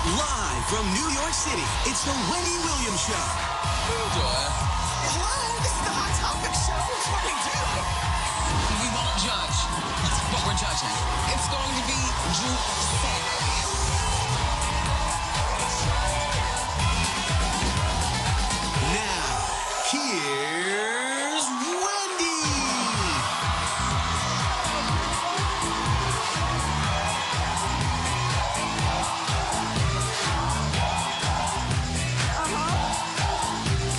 Live from New York City, it's the Wendy Williams Show. Hello, this is the Hot Topic Show. It's what we do. We won't judge, but we're judging. It's going to be juicy. Now, here's Wendy.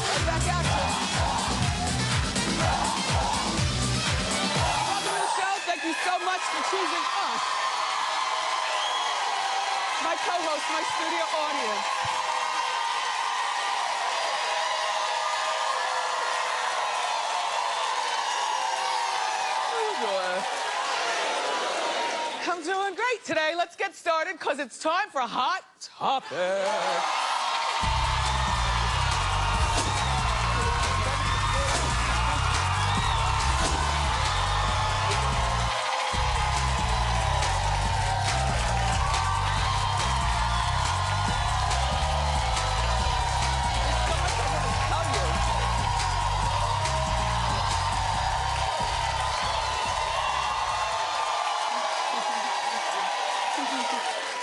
Right back at you. Welcome to the show. Thank you so much for choosing us. My co-host, my studio audience. I'm doing great today. Let's get started because it's time for Hot Topic.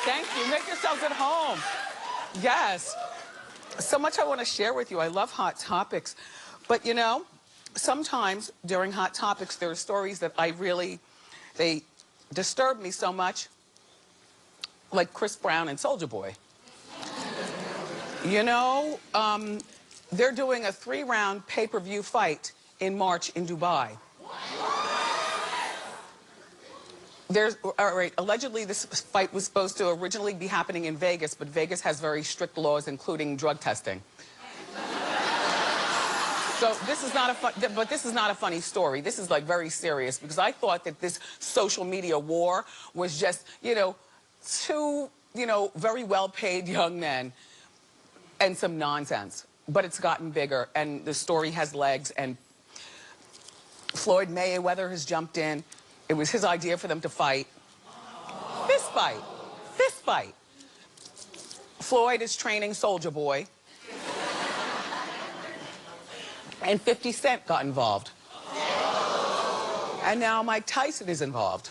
Thank you. Make yourselves at home. Yes. So much I want to share with you. I love Hot Topics. But, you know, sometimes during Hot Topics, there are stories that they disturb me so much, like Chris Brown and Soulja Boy. You know, they're doing a 3-round pay-per-view fight in March in Dubai. All right, allegedly this fight was supposed to originally be happening in Vegas, but Vegas has very strict laws, including drug testing. So this is not a funny story. This is like very serious because I thought that this social media war was just, you know, two, you know, very well-paid young men and some nonsense. But it's gotten bigger and the story has legs and Floyd Mayweather has jumped in. It was his idea for them to fight. Fist fight. Fist fight. Floyd is training Soulja Boy. And 50 Cent got involved. And now Mike Tyson is involved.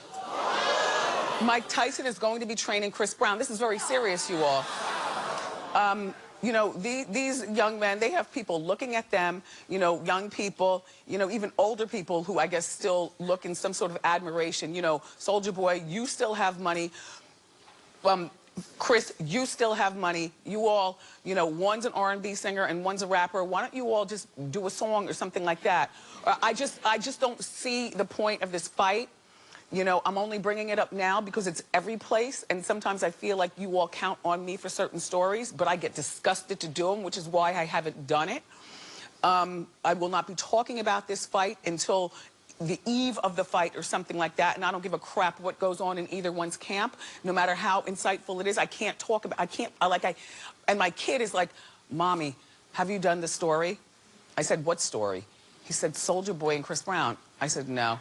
Mike Tyson is going to be training Chris Brown. This is very serious, you all. You know, these young men, they have people looking at them, you know, young people, you know, even older people who I guess still look in some sort of admiration. You know, Soulja Boy, you still have money. Chris, you still have money. You all, you know, one's an R&B singer and one's a rapper. Why don't you all just do a song or something like that? I just don't see the point of this fight. You know, I'm only bringing it up now because it's every place, and sometimes I feel like you all count on me for certain stories, but I get disgusted to do them, which is why I haven't done it. I will not be talking about this fight until the eve of the fight or something like that, and I don't give a crap what goes on in either one's camp, no matter how insightful it is. I can't talk about, and my kid is like, Mommy, have you done the story? I said, what story? He said, Soulja Boy and Chris Brown. I said, no.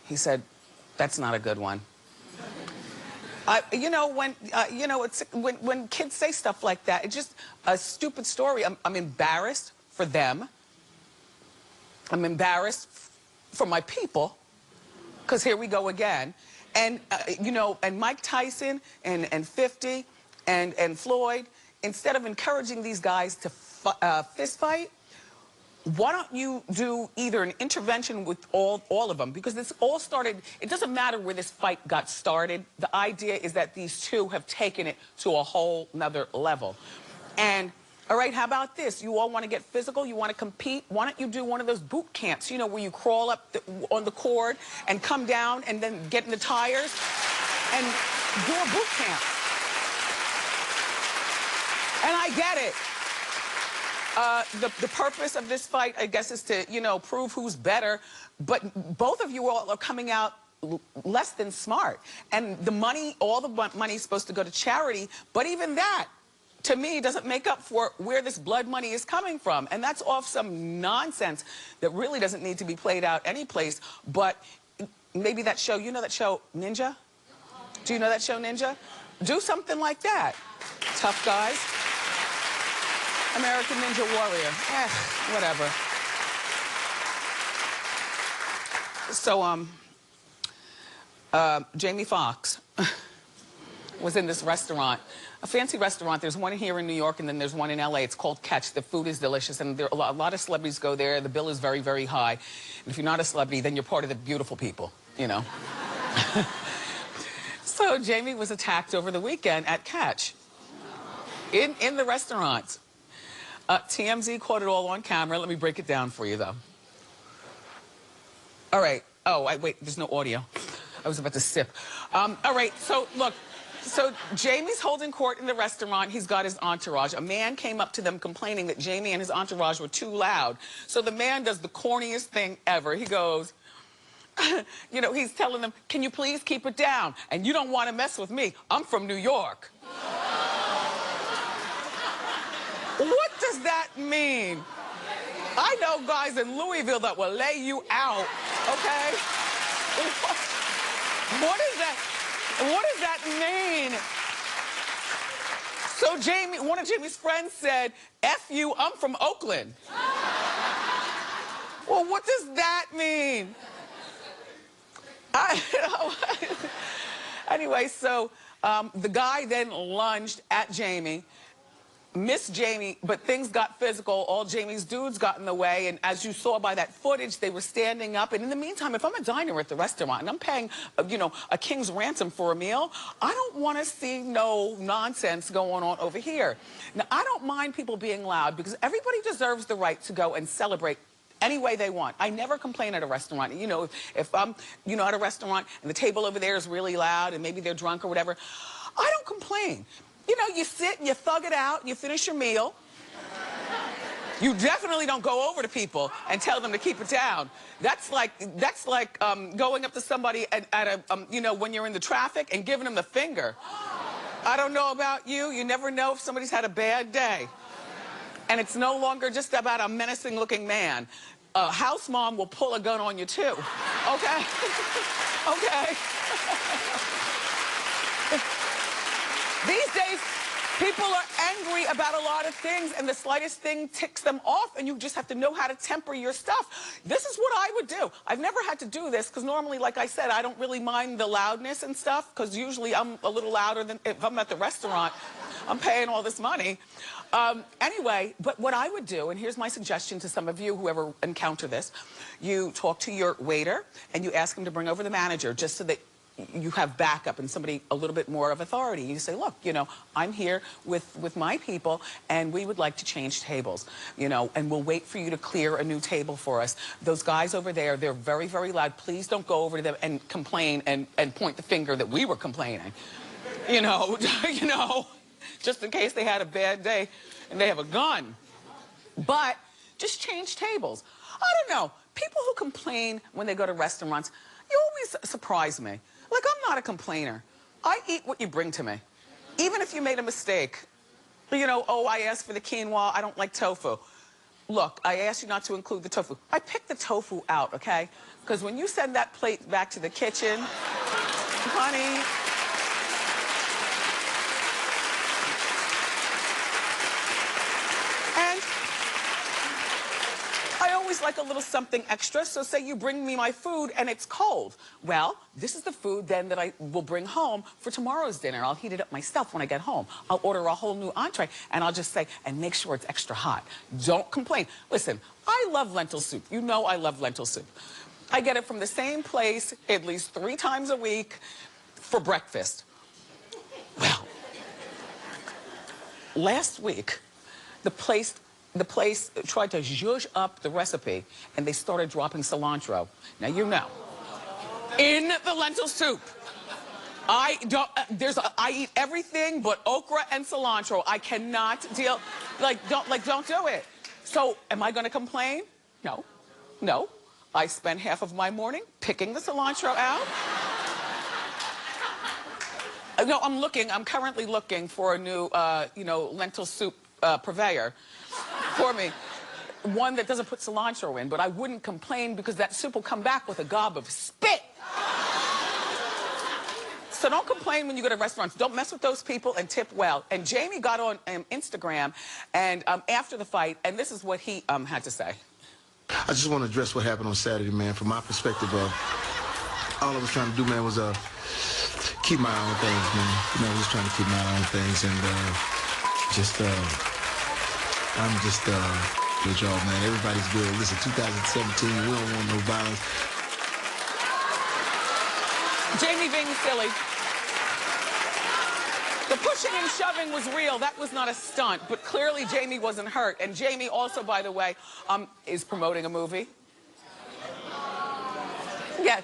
He said, that's not a good one. You know, when kids say stuff like that, it's just a stupid story. I'm embarrassed for them. I'm embarrassed for my people, because here we go again. And, you know, and Mike Tyson and 50 and Floyd, instead of encouraging these guys to fist fight, why don't you do either an intervention with all of them? Because this all started, it doesn't matter where this fight got started. The idea is that these two have taken it to a whole nother level. And, all right, how about this? You all want to get physical? You want to compete? Why don't you do one of those boot camps, you know, where you crawl up on the cord and come down and then get in the tires and do a boot camp? And I get it. The purpose of this fight, I guess, is to, you know, prove who's better. But both of you all are coming out less than smart. And the money, all the money is supposed to go to charity. But even that, to me, doesn't make up for where this blood money is coming from. And that's off some nonsense that really doesn't need to be played out anyplace. But maybe that show, you know that show Ninja? Do you know that show Ninja? Do something like that. Tough guys. American Ninja Warrior. Whatever. So, Jamie Foxx was in this restaurant, a fancy restaurant. There's one here in New York, and then there's one in LA. It's called Catch. The food is delicious, and there, a lot of celebrities go there. The bill is very, very high. And if you're not a celebrity, then you're part of the beautiful people, you know. So Jamie was attacked over the weekend at Catch in the restaurant. TMZ caught it all on camera. Let me break it down for you, though. All right. Oh, wait, there's no audio. I was about to sip. All right, so look. So Jamie's holding court in the restaurant. He's got his entourage. A man came up to them complaining that Jamie and his entourage were too loud. So the man does the corniest thing ever. He goes, you know, he's telling them, can you please keep it down? And you don't want to mess with me. I'm from New York. What does that mean? I know guys in Louisville that will lay you out, okay? What is that? What does that mean? So Jamie, one of Jamie's friends said, F you, I'm from Oakland. Well, what does that mean? Anyway, so the guy then lunged at Jamie, missed Jamie, but things got physical. All Jamie's dudes got in the way, and as you saw by that footage, they were standing up. And in the meantime, if I'm a diner at the restaurant and I'm paying, you know, a king's ransom for a meal, I don't want to see no nonsense going on over here. Now, I don't mind people being loud because everybody deserves the right to go and celebrate any way they want. I never complain at a restaurant. You know, if I'm, you know, at a restaurant and the table over there is really loud and maybe they're drunk or whatever, I don't complain. You know, you sit and you thug it out and you finish your meal. You definitely don't go over to people and tell them to keep it down. That's like going up to somebody at a, you know, when you're in the traffic and giving them the finger. I don't know about you. You never know if somebody's had a bad day. And it's no longer just about a menacing-looking man. A house mom will pull a gun on you, too. Okay? Okay? These days, people are angry about a lot of things, and the slightest thing ticks them off, and you just have to know how to temper your stuff. This is what I would do. I've never had to do this, because normally, like I said, I don't really mind the loudness and stuff, because usually I'm a little louder than if I'm at the restaurant. I'm paying all this money. Anyway, but what I would do, and here's my suggestion to some of you who ever encounter this, you talk to your waiter, and you ask him to bring over the manager, just so that you have backup and somebody a little bit more of authority. You say, look, you know, I'm here with my people, and we would like to change tables, you know, and we'll wait for you to clear a new table for us. Those guys over there, they're very, very loud. Please don't go over to them and complain and point the finger that we were complaining. You know, just in case they had a bad day and they have a gun. But just change tables. I don't know. People who complain when they go to restaurants, you always surprise me. Like, I'm not a complainer. I eat what you bring to me. Even if you made a mistake. You know, oh, I asked for the quinoa, I don't like tofu. Look, I asked you not to include the tofu. I picked the tofu out, okay? Because when you send that plate back to the kitchen, honey, like a little something extra. So say you bring me my food and it's cold. Well, this is the food then that I will bring home for tomorrow's dinner. I'll heat it up myself when I get home. I'll order a whole new entree and I'll just say, and make sure it's extra hot. Don't complain. Listen, I love lentil soup. You know I love lentil soup. I get it from the same place at least 3 times a week for breakfast. Well, last week, the place tried to zhuzh up the recipe, and they started dropping cilantro. Now, you know, in the lentil soup, I eat everything but okra and cilantro. I cannot deal, don't do it. So, am I gonna complain? No, no. I spent half of my morning picking the cilantro out. No, I'm currently looking for a new, you know, lentil soup purveyor for me. One that doesn't put cilantro in, but I wouldn't complain because that soup will come back with a gob of spit. So don't complain when you go to restaurants. Don't mess with those people and tip well. And Jamie got on Instagram and after the fight, and this is what he had to say. I just want to address what happened on Saturday, man. From my perspective, all I was trying to do, man, was keep my own things, man. You know, just trying to keep my own things, and I'm just with y'all, man. Everybody's good. Listen, 2017, we don't want no violence. Jamie being silly. The pushing and shoving was real. That was not a stunt. But clearly Jamie wasn't hurt. And Jamie also, by the way, is promoting a movie. Yeah,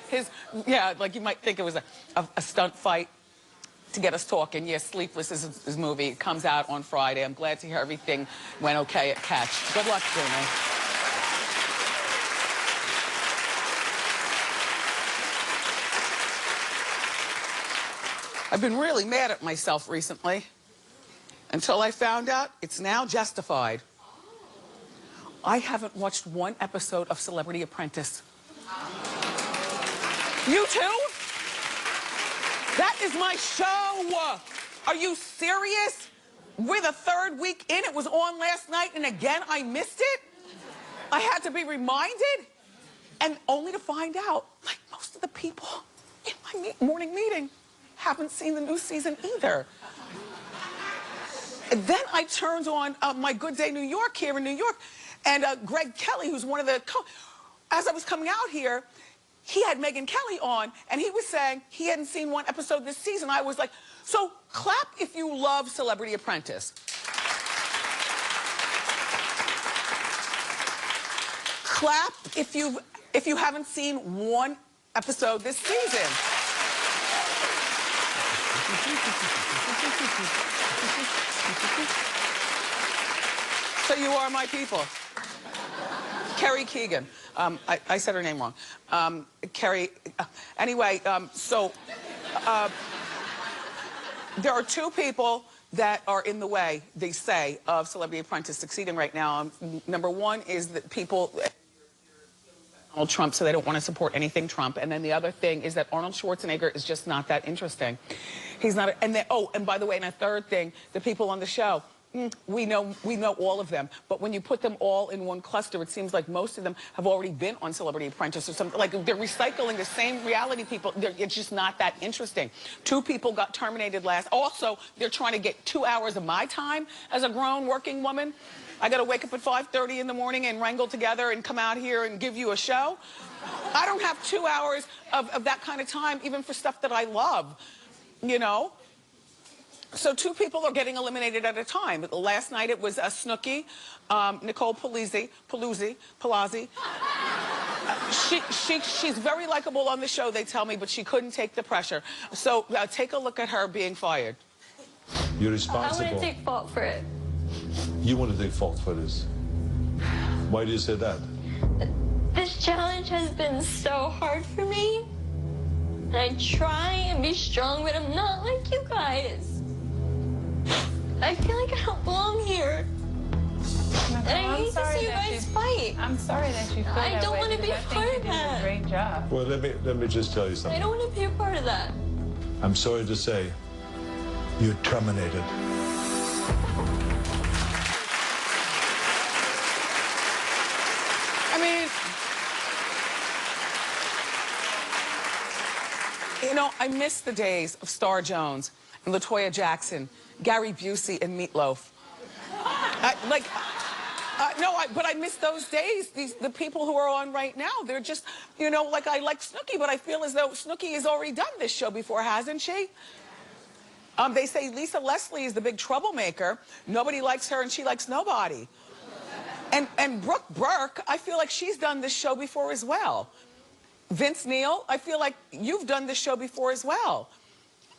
like you might think it was a stunt fight to get us talking. Yes, Sleepless is his movie. It comes out on Friday. I'm glad to hear everything went okay at Catch. Good luck, Jamie. I've been really mad at myself recently until I found out it's now justified. I haven't watched one episode of Celebrity Apprentice. You too? That is my show. Are you serious? We're the third week in. It was on last night, and again, I missed it. I had to be reminded, and only to find out, like most of the people in my morning meeting, haven't seen the new season either. And then I turned on my Good Day New York here in New York, and Greg Kelly, who's one of the as I was coming out here, he had Megyn Kelly on, and he was saying he hadn't seen one episode this season. I was like, so clap if you love Celebrity Apprentice. Clap if you haven't seen one episode this season. So you are my people. Kerry Keegan. I said her name wrong. Kerry. Anyway, there are two people that are in the way, they say, of Celebrity Apprentice succeeding right now. Number one is that people Donald Trump, so they don't want to support anything Trump. And then the other thing is that Arnold Schwarzenegger is just not that interesting. He's not, and by the way, and a third thing, the people on the show, we know all of them. But when you put them all in one cluster, it seems like most of them have already been on Celebrity Apprentice or something. Like they're recycling the same reality people. It's just not that interesting. Two people got terminated last. Also, they're trying to get 2 hours of my time as a grown working woman. I got to wake up at 5:30 in the morning and wrangle together and come out here and give you a show. I don't have 2 hours of that kind of time, even for stuff that I love, you know? So two people are getting eliminated at a time. Last night it was Snooki, Nicole Palazzi. She's very likable on the show, they tell me, but she couldn't take the pressure. So take a look at her being fired. You're responsible. I want to take fault for it. You want to take fault for this. Why do you say that? This challenge has been so hard for me. And I try and be strong, but I'm not like you guys. I feel like I don't belong here. And I hate to see you guys fight. I'm sorry that you feel that way. I don't want to be a part of that. You did a great job. Well, let me just tell you something. I don't want to be a part of that. I'm sorry to say, you're terminated. I mean, you know, I miss the days of Star Jones and LaToya Jackson, Gary Busey, and Meatloaf. But I miss those days. The people who are on right now, they're just, you know, like I like Snooki, but I feel as though Snooki has already done this show before, hasn't she? They say Lisa Leslie is the big troublemaker. Nobody likes her and she likes nobody. And Brooke Burke, I feel like she's done this show before as well. Vince Neil, I feel like you've done this show before as well.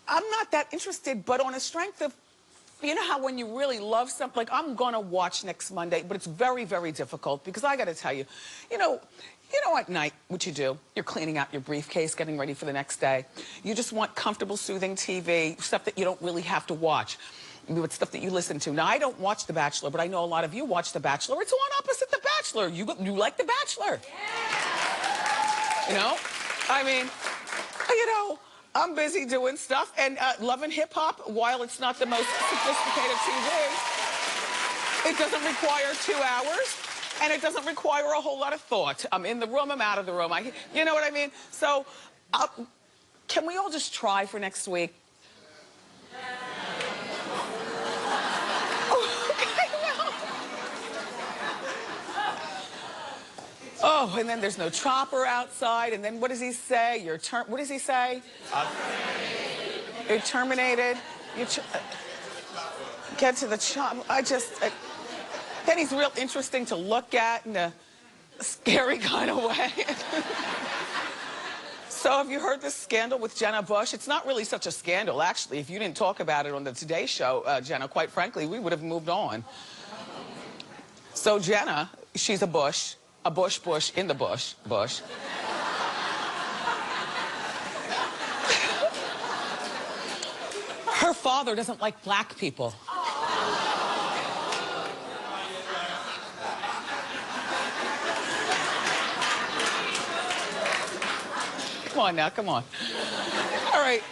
I'm not that interested, but on a strength of, you know how when you really love something, like I'm gonna watch next Monday, but it's very, very difficult because I gotta tell you, you know at night what you do? You're cleaning out your briefcase, getting ready for the next day. You just want comfortable, soothing TV, stuff that you don't really have to watch. It's stuff that you listen to. Now, I don't watch The Bachelor, but I know a lot of you watch The Bachelor. It's on opposite The Bachelor. You like The Bachelor. Yeah. You know? I mean, you know, I'm busy doing stuff and loving hip-hop. While it's not the most sophisticated TV, it doesn't require 2 hours, and it doesn't require a whole lot of thought. I'm in the room, I'm out of the room. You know what I mean? So, can we all just try for next week? Oh, and then there's no chopper outside, and then what does he say? What does he say? You're terminated. Get to the chopper. Then he's real interesting to look at in a scary kind of way. So have you heard this scandal with Jenna Bush? It's not really such a scandal, actually. If you didn't talk about it on the Today Show, Jenna, quite frankly, we would have moved on. So Jenna, she's a Bush in the bush. Her father doesn't like black people. Come on now, come on. All right.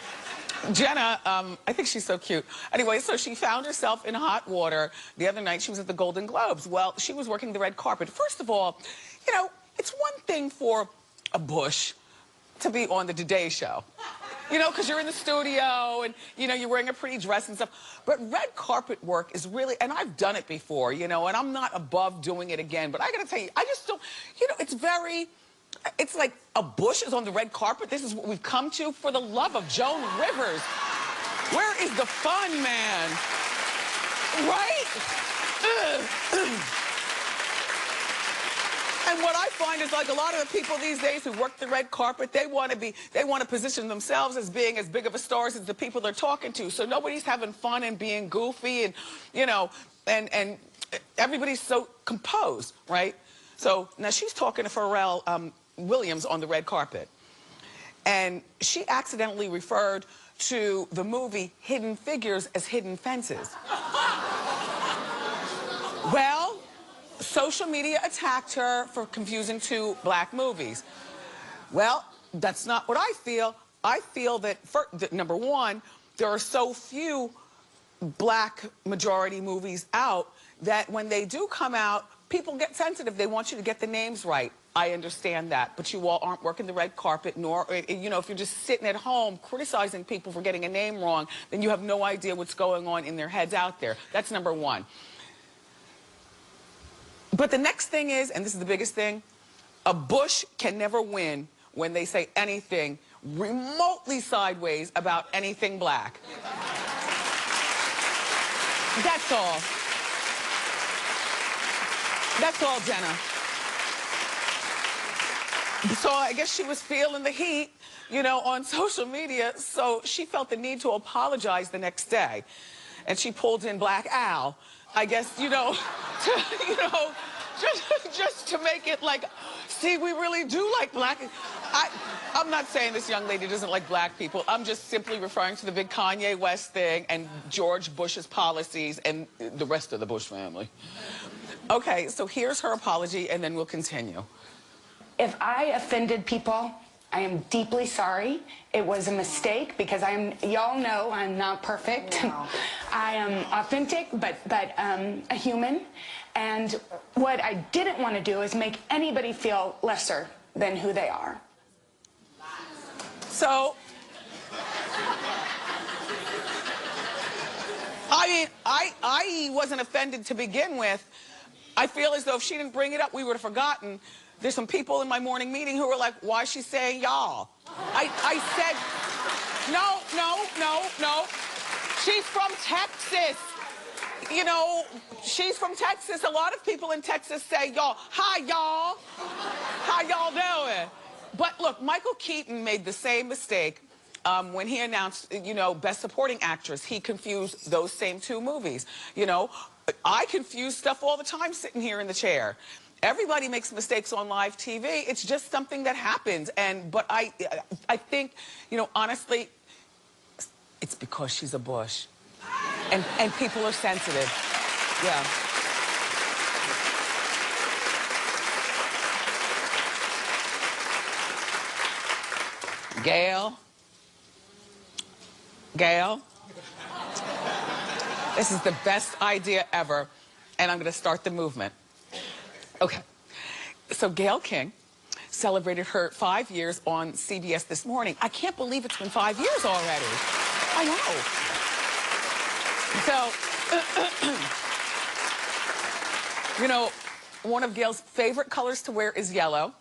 Jenna, I think she's so cute. Anyway, so she found herself in hot water the other night. She was at the Golden Globes. Well, she was working the red carpet. First of all, you know, it's one thing for a Bush to be on the Today Show. You know, because you're in the studio and, you know, you're wearing a pretty dress and stuff. But red carpet work is really, and I've done it before, you know, and I'm not above doing it again. But I got to tell you, I just don't, you know, it's like a Bush is on the red carpet. This is what we've come to. For the love of Joan Rivers. Where is the fun, man? Right? And what I find is like a lot of the people these days who work the red carpet, they want to position themselves as being as big of a stars as the people they're talking to. So nobody's having fun and being goofy and, you know, and everybody's so composed, right? So now she's talking to Pharrell Williams on the red carpet. And she accidentally referred to the movie Hidden Figures as Hidden Fences. Well, social media attacked her for confusing two black movies. Well, that's not what I feel. I feel that, number one, there are so few black majority movies out that when they do come out, people get sensitive. They want you to get the names right. I understand that, but you all aren't working the red carpet, nor, you know, if you're just sitting at home criticizing people for getting a name wrong, then you have no idea what's going on in their heads out there. That's number one. But the next thing is, and this is the biggest thing, a Bush can never win when they say anything remotely sideways about anything black. That's all. That's all, Jenna. So I guess she was feeling the heat, you know, on social media, so she felt the need to apologize the next day. And she pulled in Black Al, I guess, you know, just to make it like, see, we really do like black. I'm not saying this young lady doesn't like black people. I'm just simply referring to the big Kanye West thing and George Bush's policies and the rest of the Bush family. Okay, so here's her apology, and then we'll continue. If I offended people, I am deeply sorry. It was a mistake because y'all know I'm not perfect. No. I am authentic, but a human. And what I didn't want to do is make anybody feel lesser than who they are. So, I mean, I wasn't offended to begin with. I feel as though if she didn't bring it up, we would have forgotten. There's some people in my morning meeting who were like, why is she saying y'all? I said, no. She's from Texas. You know, she's from Texas. A lot of people in Texas say y'all. Hi, y'all. How y'all doing? But look, Michael Keaton made the same mistake when he announced, you know, Best Supporting Actress. He confused those same two movies. You know, I confuse stuff all the time sitting here in the chair. Everybody makes mistakes on live TV. It's just something that happens. But I think, you know, honestly, it's because she's a Bush. And people are sensitive. Yeah. Gail, Gail, this is the best idea ever, and I'm going to start the movement. Okay. So Gail King celebrated her 5 years on CBS this morning. I can't believe it's been 5 years already. I know. So, you know, one of Gail's favorite colors to wear is yellow.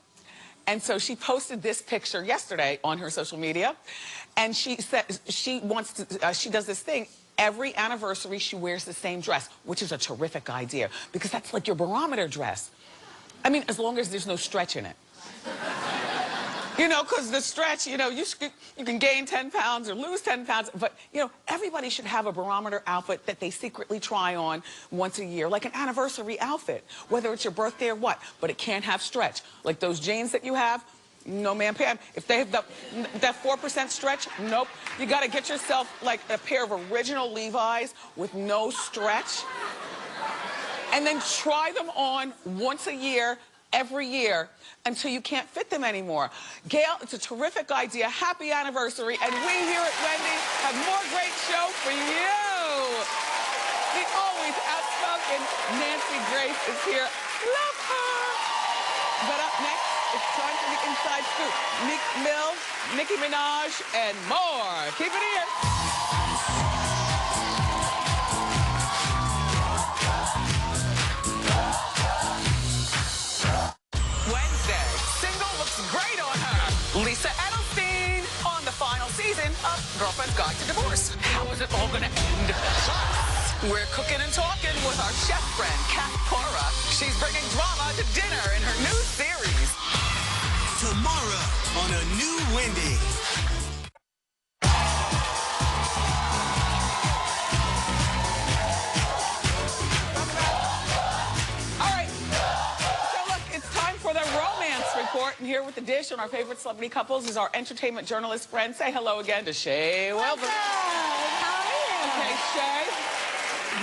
And so she posted this picture yesterday on her social media. And she said she does this thing. Every anniversary, she wears the same dress, which is a terrific idea because that's like your barometer dress. I mean, as long as there's no stretch in it. You know, because the stretch, you know, you can gain 10 pounds or lose 10 pounds. But, you know, everybody should have a barometer outfit that they secretly try on once a year, like an anniversary outfit, whether it's your birthday or what. But it can't have stretch. Like those jeans that you have, no, ma'am, Pam. If they have that 4% stretch, nope. You got to get yourself, like, a pair of original Levi's with no stretch. And then try them on once a year, every year, until you can't fit them anymore. Gail, it's a terrific idea. Happy anniversary. And we here at Wendy have more great show for you. The always outspoken Nancy Grace is here. Love her. But up next, it's time for the Inside Scoop. Meek Mill, Nicki Minaj, and more. Keep it here. Lisa Edelstein on the final season of Girlfriend's Guide to Divorce. How is it all going to end? Plus, we're cooking and talking with our chef friend, Kat Cora. She's bringing drama to dinner in her new series. Tomorrow on A New Wendy. And here with the dish on our favorite celebrity couples is our entertainment journalist friend. Say hello again to Shay Wilbur. How are you? Okay, Shay.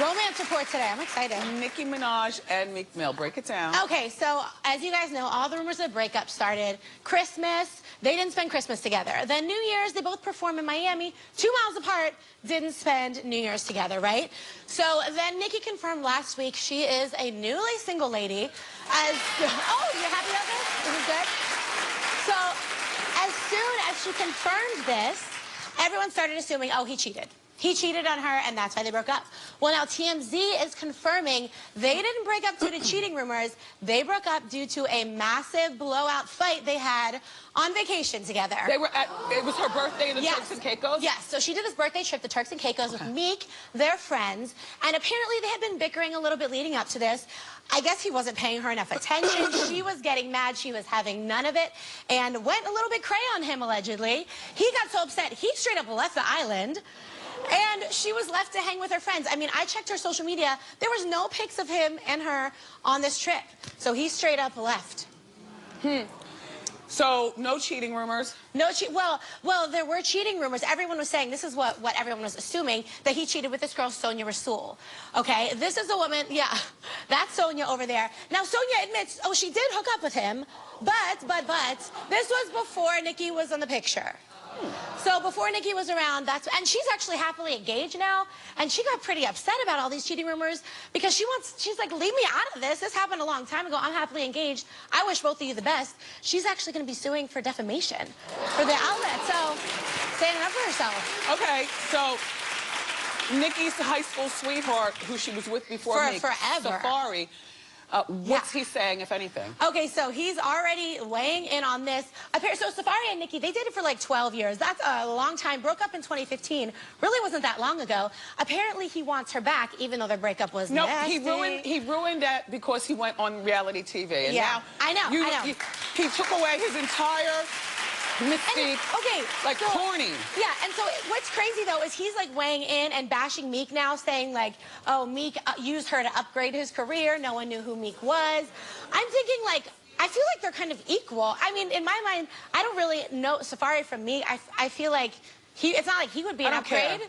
Romance report today. I'm excited. Nicki Minaj and Meek Mill. Break it down. Okay, so as you guys know, all the rumors of breakup started. Christmas, they didn't spend Christmas together. Then New Year's, they both performed in Miami, 2 miles apart, didn't spend New Year's together, right? So then Nicki confirmed last week she is a newly single lady. Oh, you're happy about this? This is good? So as soon as she confirmed this, everyone started assuming, oh, he cheated. He cheated on her, and that's why they broke up. Well, now TMZ is confirming they didn't break up due to cheating rumors. They broke up due to a massive blowout fight they had on vacation together. They were at, it was her birthday in the Turks and Caicos? Yes, so she did this birthday trip, the Turks and Caicos, with Meek, their friends, and apparently they had been bickering a little bit leading up to this. I guess he wasn't paying her enough attention. She was getting mad. She was having none of it and went a little bit cray on him, allegedly. He got so upset, he straight up left the island. And she was left to hang with her friends. I mean, I checked her social media. There was no pics of him and her on this trip. So he straight up left. So, no cheating rumors? No well, there were cheating rumors. Everyone was saying, this is what everyone was assuming, that he cheated with this girl, Sonia Rasul. Okay, this is the woman, yeah, that's Sonia over there. Now, Sonia admits, oh, she did hook up with him, but, this was before Nicki was on the picture. So before Nicki was around, and she's actually happily engaged now, and she got pretty upset about all these cheating rumors because she's like, leave me out of this. This happened a long time ago. I'm happily engaged. I wish both of you the best. She's actually going to be suing for defamation for the outlet, so standing up for herself. Okay, so Nicki's high school sweetheart, who she was with before Meek, forever. Safari. What's he saying, if anything? Okay, so he's already weighing in on this. So Safari and Nicki, they dated for like 12 years. That's a long time. Broke up in 2015. Really wasn't that long ago. Apparently, he wants her back, even though their breakup was nasty. He ruined that because he went on reality TV. And yeah, now I know. He took away his entire mystique, corny. Yeah, and so what's crazy, though, is he's, like, weighing in and bashing Meek now, saying, like, oh, Meek used her to upgrade his career. No one knew who Meek was. I'm thinking, like, I feel like they're kind of equal. I mean, in my mind, I don't really know Safari from Meek. I feel like it's not like he would be an upgrade.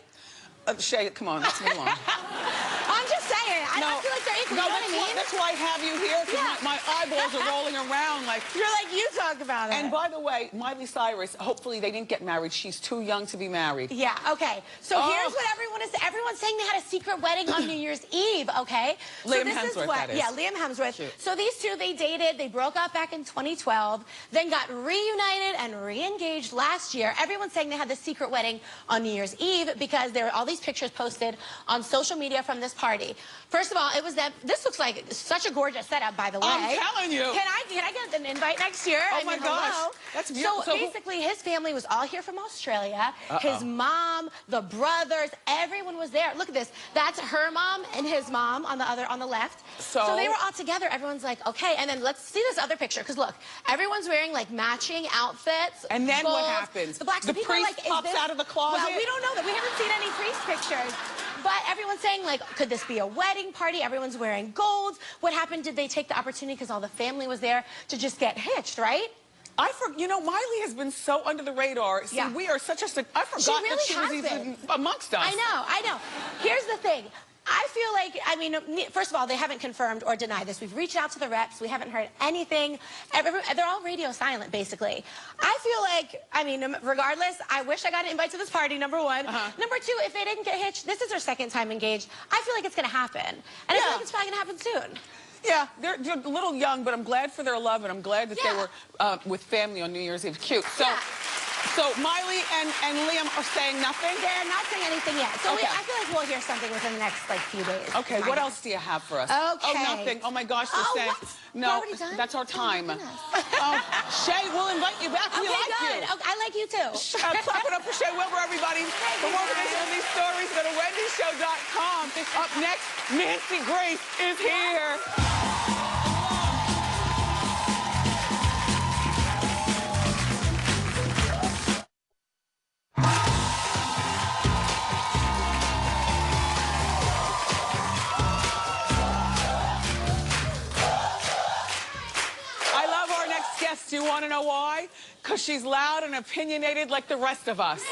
Shay, come on, let's move on. I'm just saying. I feel like they're equal. No, You know what I mean? that's why I have you here, because Yeah. my eyeballs are rolling around like... You're like, you talk about it. And by the way, Miley Cyrus, hopefully they didn't get married. She's too young to be married. Yeah, okay. So here's what everyone is... Everyone's saying they had a secret wedding on New Year's Eve, okay? Liam so this Hemsworth, is what, that is. Yeah, Liam Hemsworth. Shoot. So these two, they dated. They broke up back in 2012, then got reunited and re-engaged last year. Everyone's saying they had the secret wedding on New Year's Eve because there were all these pictures posted on social media from this party. First of all, it was them. This looks like such a gorgeous setup, by the way. I'm telling you. Can I get an invite next year? Oh, my gosh. Hello. That's beautiful. So basically, his family was all here from Australia. His mom, the brothers, everyone was there. Look at this. That's her mom and his mom on the left. So they were all together. Everyone's like, okay. And then let's see this other picture, because look, everyone's wearing like matching outfits. And then gold. what happens? The black The people are priest like, pops out of the closet? Well, we don't know that. We haven't seen any priest pictures. But everyone's saying, like, could this be a wedding party? Everyone's wearing gold. What happened? Did they take the opportunity, because all the family was there, to just get hitched, right? You know, Miley has been so under the radar. See, Yeah. we are such a... I forgot She really that she was has even amongst us. I know. Here's the thing. I feel like, I mean, first of all, they haven't confirmed or denied this. We've reached out to the reps. We haven't heard anything. They're all radio silent, basically. I feel like, I mean, regardless, I wish I got an invite to this party, number one. Number two, if they didn't get hitched, this is their second time engaged. I feel like it's going to happen. And I feel like it's probably going to happen soon. Yeah, they're a little young, but I'm glad for their love, and I'm glad that they were with family on New Year's Eve. Cute. So Miley and Liam are saying nothing? They're not saying anything yet. So Okay. I feel like we'll hear something within the next, like, few days. Okay, what else do you have for us? Okay. Oh, nothing. Oh, my gosh, they're saying... What? No, We're already done? that's our time. Oh, my goodness. Shay, we'll invite you back. We Okay, like good. you. Okay, I like you, too. Clap it up for Shay Wilbur, everybody. For more information on these stories, go to wendyshow.com. Up next, Nancy Grace is here. I love our next guest. Do you want to know why? Because she's loud and opinionated like the rest of us.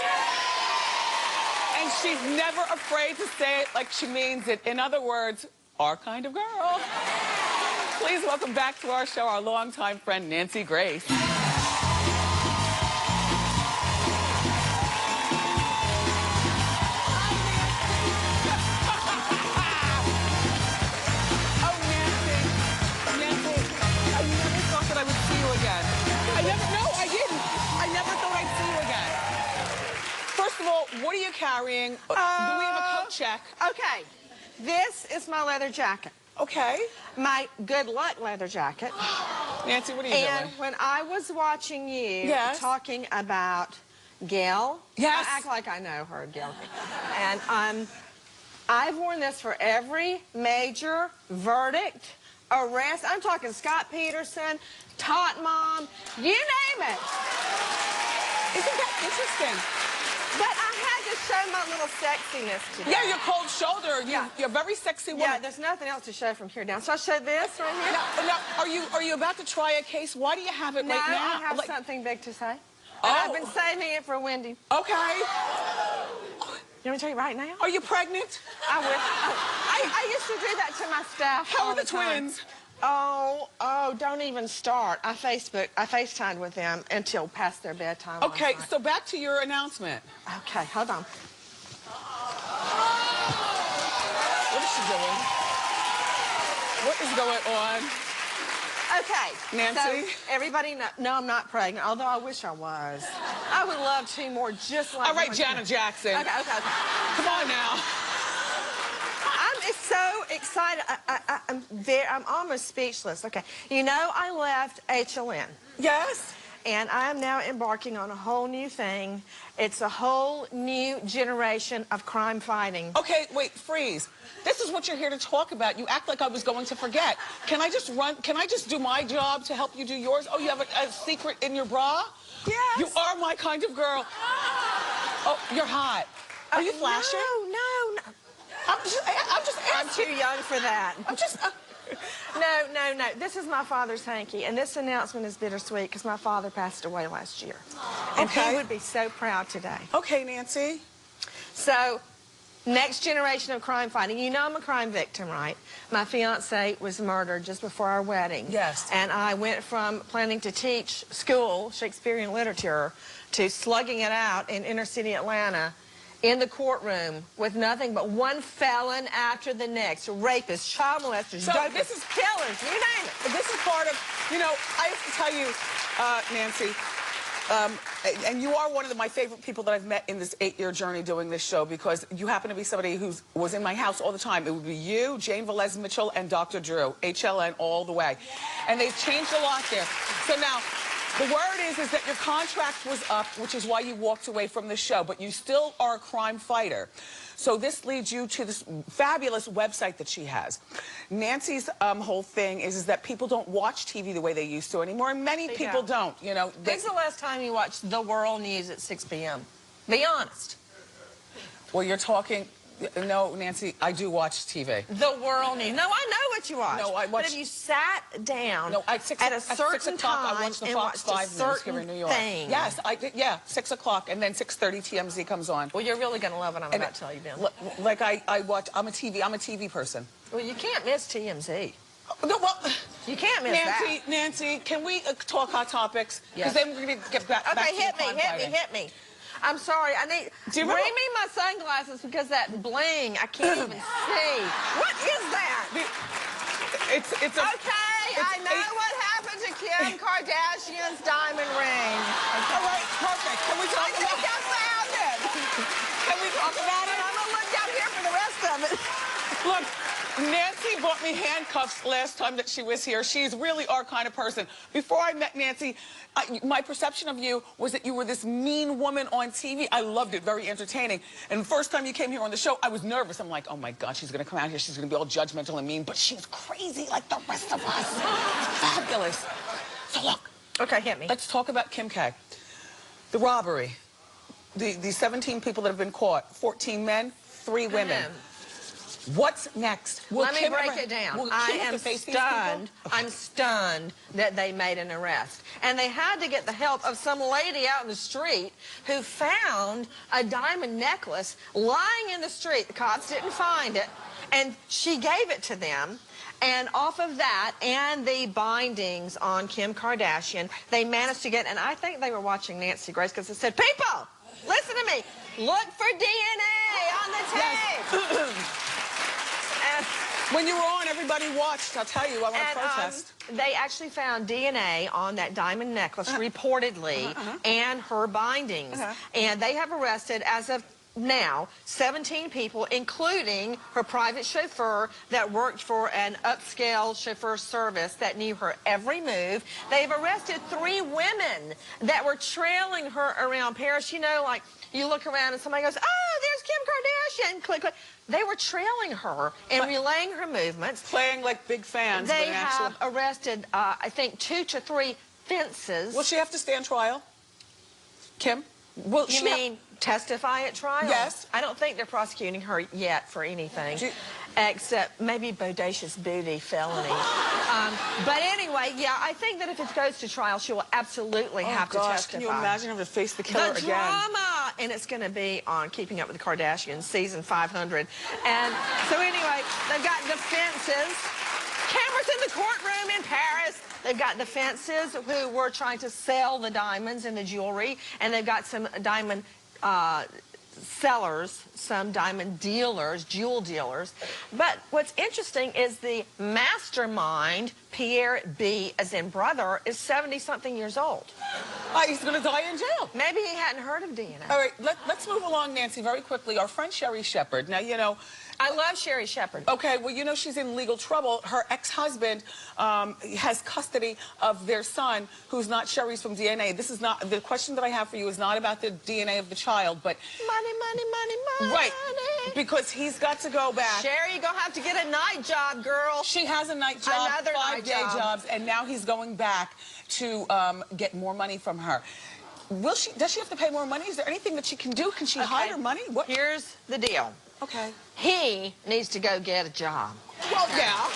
And she's never afraid to say it like she means it. In other words, our kind of girl. Please welcome back to our show our longtime friend, Nancy Grace. What are you carrying? Do we have a coat check? Okay. This is my leather jacket. Okay. My good luck leather jacket. Nancy, what are you And doing? when I was watching you talking about Gail, Yes. I act like I know her, Gail. And I've worn this for every major verdict, arrest. I'm talking Scott Peterson, Tot Mom, you name it. Isn't that interesting? But I had to show my little sexiness today. Yeah, your cold shoulder. You're a very sexy woman. Yeah, there's nothing else to show from here down. So I'll show this right here. Now, are you about to try a case? Why do you have it right now? I have something big to say. And I've been saving it for Wendy. Okay. You want me to tell you right now? Are you pregnant? I wish. I used to do that to my staff. How all are the time. twins? Oh, don't even start. I FaceTimed with them until past their bedtime. Okay, so back to your announcement. Okay, hold on. What is she doing? What is going on? Okay, Nancy? So everybody no, I'm not pregnant, although I wish I was. I would love 2 more just like All right, Janet Jackson. Okay. Come on now. I'm so excited. I'm almost speechless. Okay, you know I left HLN. Yes? And I am now embarking on a whole new thing. It's a whole new generation of crime fighting. Okay, wait, freeze. This is what you're here to talk about. You act like I was going to forget. Can I just do my job to help you do yours? Oh, you have a secret in your bra? Yes. You are my kind of girl. Oh, you're hot. Are you flashing? No. I'm just I'm too young for that. I'm just... No. This is my father's hanky, and this announcement is bittersweet because my father passed away last year. And he would be so proud today. Okay, Nancy. So, Next generation of crime fighting. You know I'm a crime victim, right? My fiance was murdered just before our wedding. Yes. And I went from planning to teach school, Shakespearean literature, to slugging it out in inner city Atlanta in the courtroom with nothing but one felon after the next. Rapists, child molesters, So dopers, this is killers, you name it. This is part of, you know, I have to tell you, Nancy, and you are one of my favorite people that I've met in this 8-year journey doing this show, because you happen to be somebody who was in my house all the time. It would be you, Jane Velez Mitchell, and Dr. Drew, HLN all the way. And they've changed a lot there. So now, the word is that your contract was up, which is why you walked away from the show, but you still are a crime fighter. So this leads you to this fabulous website that she has. Nancy's whole thing is that people don't watch TV the way they used to anymore, and many people don't. You know, When's the last time you watched the World News at 6 p.m.? Be honest. Well, you're talking. No, Nancy, I do watch TV. The World News. No, I know what you watch. No, I watch. But if you sat down at a certain 6 o'clock, I watch the Fox 5 News here in New York. Thing. Yes, yeah, 6 o'clock, and then 6:30 TMZ comes on. Well, you're really going to love what I'm about to tell you, Ben. Like I watch. I'm a TV person. Well, you can't miss TMZ. No, well, you can't miss that. Nancy, can we talk hot topics? Because then we're going to get back. Okay, back to hit me. I'm sorry. I need. Bring me my sunglasses, because that bling I can't even see. What is that? I know what happened to Kim Kardashian's diamond ring. Okay. All right, perfect. Can we talk about it? I found it. Can we talk about it? I'm gonna look down here for the rest of it. Look. Nancy bought me handcuffs last time that she was here. She's really our kind of person. Before I met Nancy, my perception of you was that you were this mean woman on TV. I loved it, very entertaining. And the first time you came here on the show, I was nervous. I'm like, oh my God, she's gonna come out here, she's gonna be all judgmental and mean, but she's crazy like the rest of us. Fabulous. So look. Okay, hit me. Let's talk about Kim K. The robbery. The 17 people that have been caught, 14 men, 3 women. What's next? Let me break it down. I am stunned. I'm stunned that they made an arrest. And they had to get the help of some lady out in the street who found a diamond necklace lying in the street. The cops didn't find it. And she gave it to them. And off of that and the bindings on Kim Kardashian, they managed to get, and I think they were watching Nancy Grace, because it said, people, listen to me. Look for DNA on the tape. Yes. When you were on, everybody watched. I'll tell you, I want to protest. They actually found DNA on that diamond necklace, reportedly, and her bindings. And they have arrested, as of now, 17 people, including her private chauffeur that worked for an upscale chauffeur service that knew her every move. They've arrested 3 women that were trailing her around Paris. You know, like, you look around and somebody goes, oh, there's Kim Kardashian. Click, click. They were trailing her and relaying her movements. Playing like big fans. They have arrested, I think, 2 to 3 fences. Will she have to stand trial? Kim? You mean testify at trial? Yes. I don't think they're prosecuting her yet for anything, except maybe bodacious booty felony. But anyway, yeah, I think that if it goes to trial, she will absolutely have to testify. Can you imagine having to face the killer again? The drama! And it's going to be on Keeping Up with the Kardashians, season 500. And so anyway, they've got defenses. Cameras in the courtroom in Paris. They've got defenses who were trying to sell the diamonds and the jewelry. And they've got some diamond sellers, some diamond dealers, jewel dealers. But what's interesting is the mastermind, Pierre B., as in brother, is 70-something years old. He's going to die in jail. Maybe he hadn't heard of DNA. All right, let's move along, Nancy, very quickly. Our friend Sherry Shepherd. Now, you know, I love Sherry Shepherd. Okay, well, you know she's in legal trouble. Her ex-husband has custody of their son, who's not Sherry's from DNA. This is not, the question that I have for you is not about the DNA of the child, but... Money, money, money, money. Right, because he's got to go back. Sherry, you're going to have to get a night job, girl. She has a night job, Another 5-day jobs, and now he's going back to get more money from her. Does she have to pay more money? Is there anything that she can do? Can she hide her money? What? Here's the deal. Okay. He needs to go get a job. Well, yeah.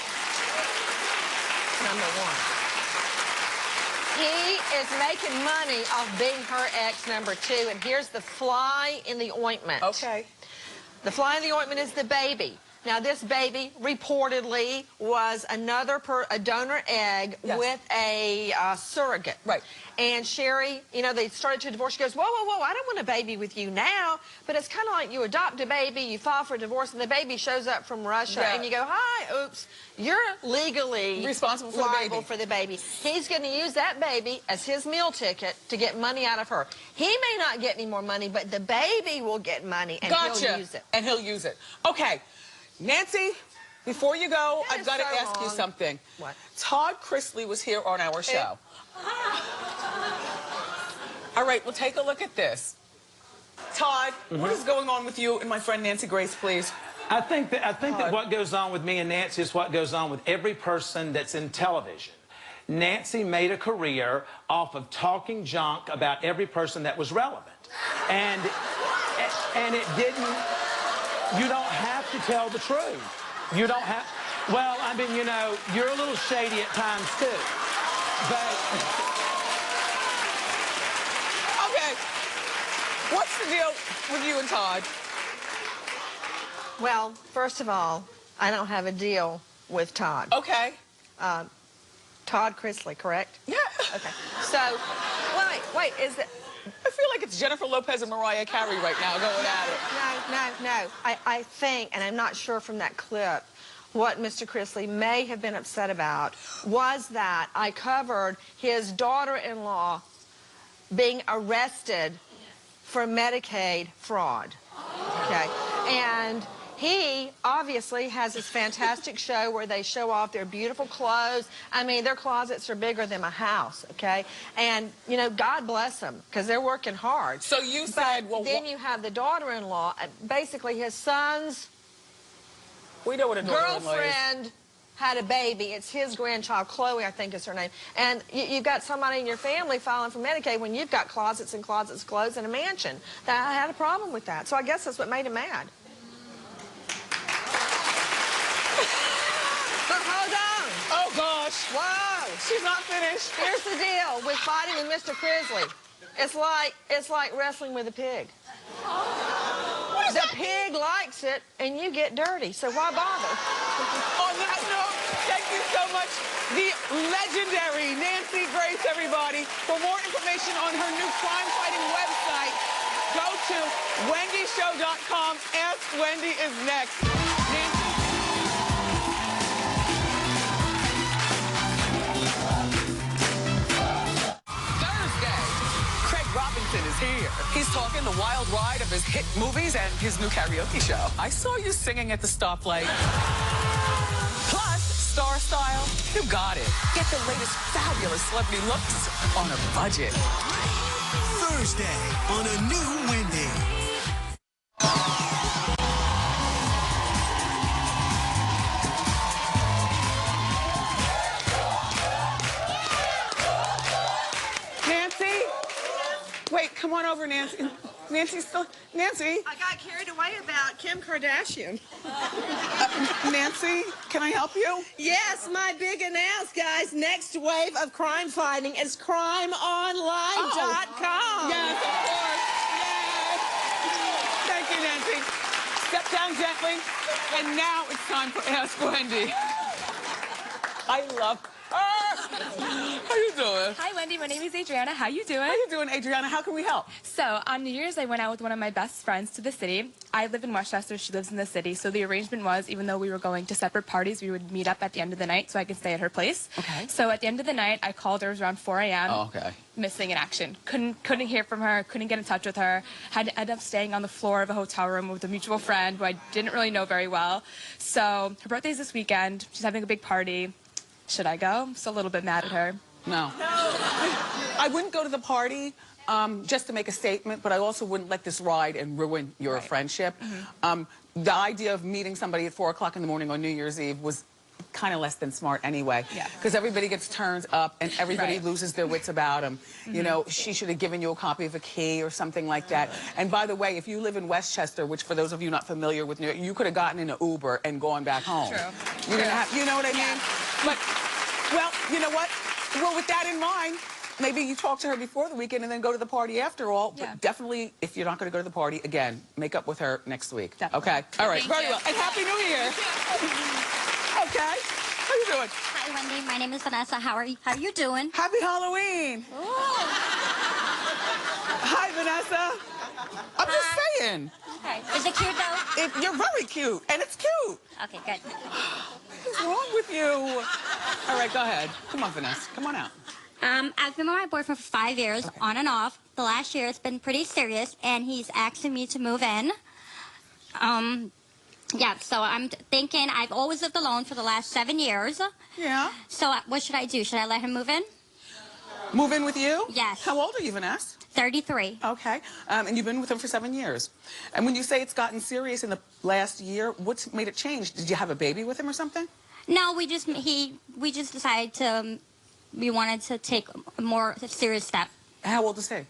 Number 1. He is making money off being her ex, number 2. And here's the fly in the ointment. Okay. The fly in the ointment is the baby. Now, this baby reportedly was a donor egg with a surrogate. Right. And Sherry, you know, they started to divorce. She goes, whoa, whoa, whoa, I don't want a baby with you now. But it's kind of like you adopt a baby, you file for divorce, and the baby shows up from Russia, and you go, hi, oops, you're legally responsible for liable for the baby. He's going to use that baby as his meal ticket to get money out of her. He may not get any more money, but the baby will get money, and he'll use it. And he'll use it. Okay. Nancy, before you go, I've got to ask you something. What? Todd Chrisley was here on our show. All right, well, take a look at this. Todd, what is going on with you and my friend Nancy Grace, please? I think that what goes on with me and Nancy is what goes on with every person that's in television. Nancy made a career off of talking junk about every person that was relevant. And it didn't... You don't have to tell the truth. You don't have... Well, I mean, you know, you're a little shady at times, too. But... Okay. What's the deal with you and Todd? Well, first of all, I don't have a deal with Todd. Okay. Todd Chrisley, correct? Yeah. Okay. So, wait, is it... I feel like it's Jennifer Lopez and Mariah Carey right now going at it. No. I think, and I'm not sure from that clip, what Mr. Chrisley may have been upset about was that I covered his daughter-in-law being arrested for Medicaid fraud. Okay? And he obviously has this fantastic show where they show off their beautiful clothes. I mean, their closets are bigger than my house, okay? And, you know, God bless them, because they're working hard. So you said, well... Then you have the daughter-in-law, basically his son's girlfriend had a baby. It's his grandchild, Chloe, I think is her name. And you've got somebody in your family filing for Medicaid when you've got closets and closets of clothes in a mansion. That I had a problem with that. So I guess that's what made him mad. Oh, gosh. Whoa. She's not finished. Here's the deal with fighting with Mr. Chrisley. It's like wrestling with a pig. The pig likes it, and you get dirty, so why bother? On that note, thank you so much. The legendary Nancy Grace, everybody. For more information on her new crime-fighting website, go to wendyshow.com. Ask Wendy is next. Nancy. Is here. He's talking the wild ride of his hit movies and his new karaoke show. I saw you singing at the stoplight. Plus, star style, you got it. Get the latest fabulous celebrity looks on a budget. Thursday on A New Wendy. Wait, come on over, Nancy. Nancy's still... Nancy? I got carried away about Kim Kardashian. Nancy, can I help you? Yes, my big announce, guys. Next wave of crime fighting is crimeonline.com. Yes, of course. Yes. Thank you, Nancy. Step down gently. And now it's time for Ask Wendy. I love her. How you doing? Hi, Wendy. My name is Adriana. How you doing? How you doing, Adriana? How can we help? So, on New Year's, I went out with one of my best friends to the city. I live in Westchester. She lives in the city. So the arrangement was, even though we were going to separate parties, we would meet up at the end of the night so I could stay at her place. Okay. So at the end of the night, I called her. It was around 4 a.m. Oh, okay. Missing in action. Couldn't hear from her. Couldn't get in touch with her. Had to end up staying on the floor of a hotel room with a mutual friend who I didn't really know very well. So her birthday's this weekend. She's having a big party. Should I go? I'm still a little bit mad at her. No. I wouldn't go to the party just to make a statement, but I also wouldn't let this ride and ruin your friendship. The idea of meeting somebody at 4 o'clock in the morning on New Year's Eve was kind of less than smart anyway. Yeah. Because everybody gets turned up and everybody loses their wits about them. You know, she should have given you a copy of a key or something like that. And by the way, if you live in Westchester, which for those of you not familiar with New York, you could have gotten in an Uber and gone back home. True. You didn't have, you know what I mean? But, well, you know what? Well, with that in mind, maybe you talk to her before the weekend and then go to the party after all. Yeah. But definitely, if you're not going to go to the party, again, make up with her next week. Definitely. Okay? All right. Thank Very you. well. And Happy New Year. Okay. How you doing? Hi, Wendy. My name is Vanessa. How are you doing? Happy Halloween. Hi, Vanessa. I'm just saying. Okay. Is it cute, though? You're very cute, and it's cute. Okay, good. What's wrong with you? All right, go ahead. Come on, Vanessa. Come on out. I've been with my boyfriend for 5 years, on and off. The last year, it's been pretty serious, and he's asking me to move in. Yeah, so I'm thinking I've always lived alone for the last 7 years. Yeah. So what should I do? Should I let him move in? Move in with you? Yes. How old are you, Vanessa? 33. Okay. And you've been with him for 7 years. And when you say it's gotten serious in the last year, what's made it change? Did you have a baby with him or something? No, we just decided to, we wanted to take a more serious step. How old is he?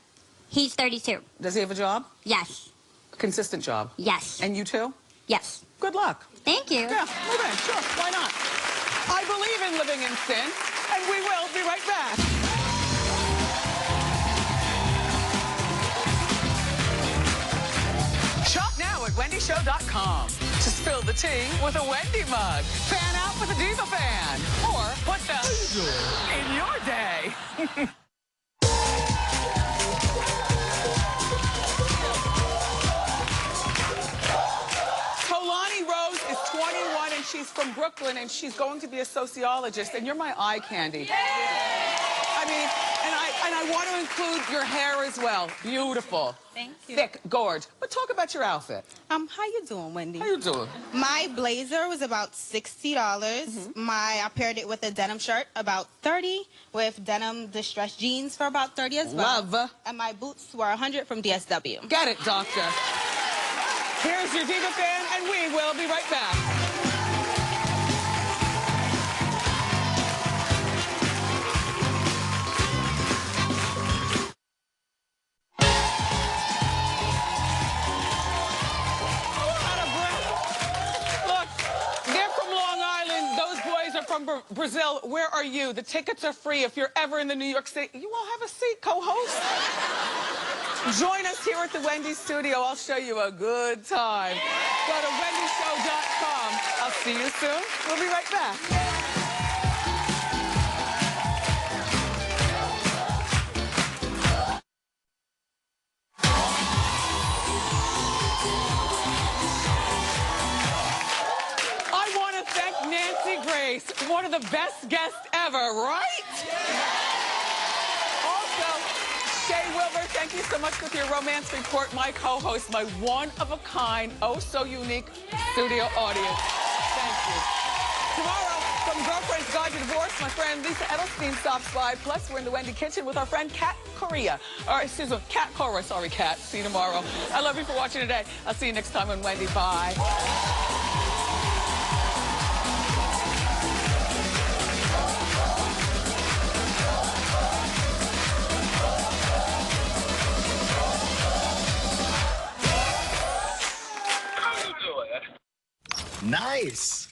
He's 32. Does he have a job? Yes. A consistent job? Yes. And you too? Yes. Good luck. Thank you. Yeah, move in. Sure. Why not? I believe in living in sin, and we will be right back. Shop now at wendyshow.com to spill the tea with a Wendy mug, fan out with a Diva fan, or put the in your day. Tolani Rose is 21 and she's from Brooklyn and she's going to be a sociologist, and you're my eye candy. I mean, and I want to include your hair as well. Beautiful. Thank you. Thick, gorge. But talk about your outfit. How you doing, Wendy? How you doing? My blazer was about $60. I paired it with a denim shirt, about $30, with denim distressed jeans for about $30 as well. Love. And my boots were $100 from DSW. Get it, doctor. Here's your Diva fan, and we will be right back. From Brazil, where are you? The tickets are free if you're ever in the New York City. You all have a seat, co-host. Join us here at the Wendy studio. I'll show you a good time. Go to wendyshow.com. I'll see you soon. We'll be right back. One of the best guests ever, right? Also, Shay Wilbur, thank you so much with your romance report. My co-host, my one-of-a-kind, oh so unique studio audience. Thank you. Tomorrow, from Girlfriend's Guide to Divorce, my friend Lisa Edelstein stops by. Plus, we're in the Wendy kitchen with our friend Kat Korea. Or, excuse me, Kat Cora. Sorry, Kat. See you tomorrow. I love you for watching today. I'll see you next time on Wendy. Bye. Nice.